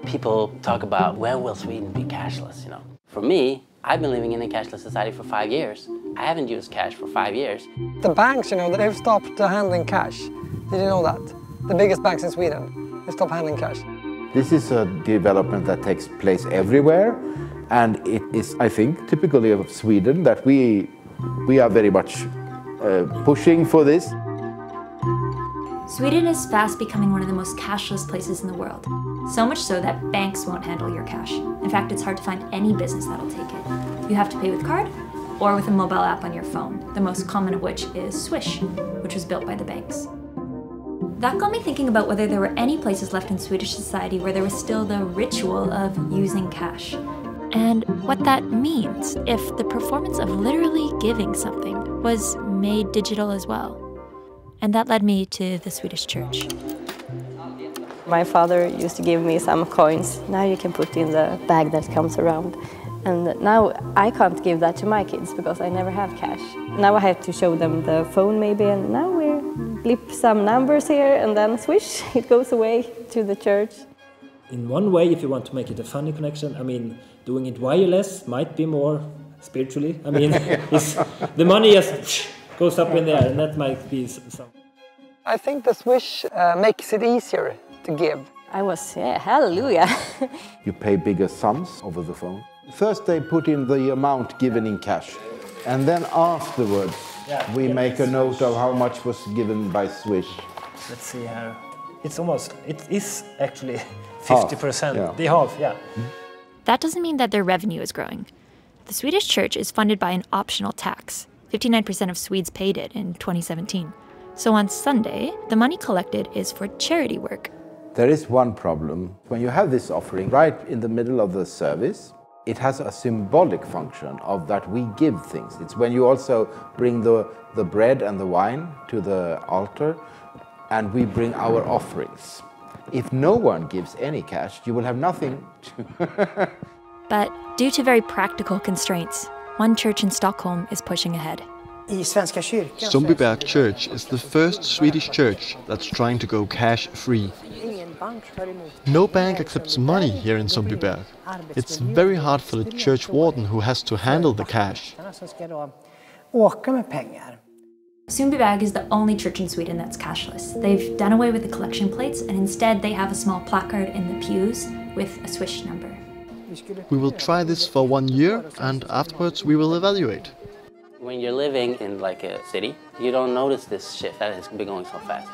People talk about, when will Sweden be cashless, you know? For me, I've been living in a cashless society for 5 years. I haven't used cash for 5 years. The banks, you know, they've stopped handling cash. Did you know that? The biggest banks in Sweden, they stopped handling cash. This is a development that takes place everywhere, and it is, I think, typically of Sweden that we are very much pushing for this. Sweden is fast becoming one of the most cashless places in the world. So much so that banks won't handle your cash. In fact, it's hard to find any business that'll take it. You have to pay with card or with a mobile app on your phone, the most common of which is Swish, which was built by the banks. That got me thinking about whether there were any places left in Swedish society where there was still the ritual of using cash. And what that means if the performance of literally giving something was made digital as well. And that led me to the Swedish church. My father used to give me some coins. Now you can put in the bag that comes around. And now I can't give that to my kids because I never have cash. Now I have to show them the phone maybe, and now we blip some numbers here and then swish, it goes away to the church. In one way, if you want to make it a funny connection, I mean, doing it wireless might be more spiritually. I mean, the money just goes up in the air, and that might be some. I think the Swish makes it easier to give. I was, hallelujah. You pay bigger sums over the phone. First they put in the amount given in cash, and then afterwards we make a note of how much was given by Swish. Let's see here. It is actually 50%. Half, the half, yeah. That doesn't mean that their revenue is growing. The Swedish church is funded by an optional tax. 59% of Swedes paid it in 2017. So on Sunday, the money collected is for charity work. There is one problem. When you have this offering right in the middle of the service, it has a symbolic function of that we give things. It's when you also bring the bread and the wine to the altar, and we bring our offerings. If no one gives any cash, you will have nothing to... But due to very practical constraints, one church in Stockholm is pushing ahead. Sundbyberg Church is the first Swedish church that's trying to go cash-free. No bank accepts money here in Sundbyberg. It's very hard for the church warden who has to handle the cash. Sundbyberg is the only church in Sweden that's cashless. They've done away with the collection plates, and instead they have a small placard in the pews with a Swish number. We will try this for 1 year, and afterwards we will evaluate. When you're living in like a city, you don't notice this shift that has been going so fast.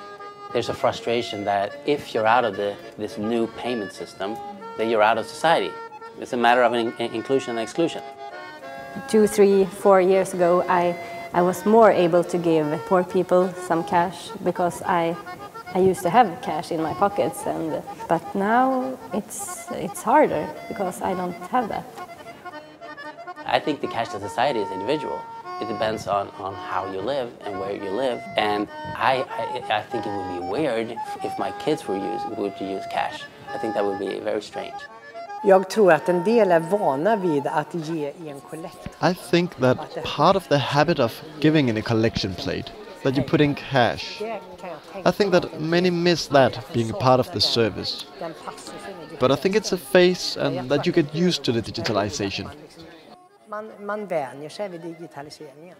There's a frustration that if you're out of this new payment system, that you're out of society. It's a matter of inclusion and exclusion. 2, 3, 4 years ago, I was more able to give poor people some cash because I used to have cash in my pockets, but now it's harder because I don't have that. I think the cashless society is individual. It depends on how you live and where you live. And I think it would be weird if my kids were to use cash. I think that would be very strange. I think that part of the habit of giving in a collection plate, that you put in cash, I think that many miss that being a part of the service. But I think it's a phase and that you get used to the digitalization. Man vänjer sig vid digitaliseringen.